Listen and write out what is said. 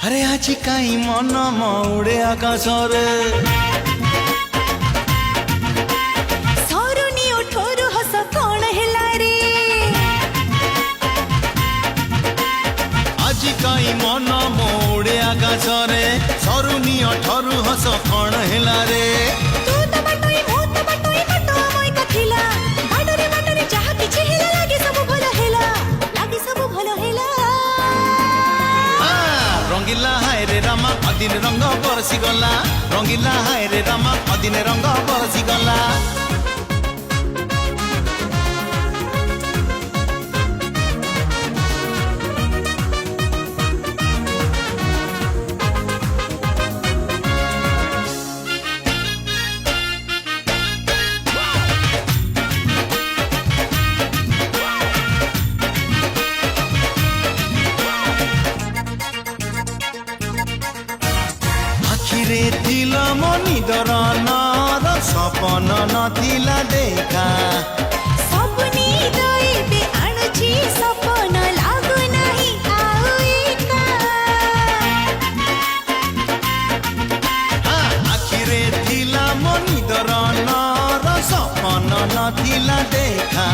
अरे आज काई मन मौड़े आकाश रे सरुनी उठोरु हस कौन हेला रे आज काई मन मौड़े आकाश रे सरुनी अठरु हस कौन हेला रे तू तो बटोई बटो मोय कथिला बाडरे जहा किछि हेला लागे सब भलो हेला रंगीला हाय रे रामा अदिन रंग बरसी गला रंगीला हाय रे रामा अदिन रंग बरसी गला रे थिला मनी दरनार सपन नथिला देखा सपनी दैबे आणछि सपन लागु नाही आउ एका आखिरे थिला मनी दरनार सपन नथिला देखा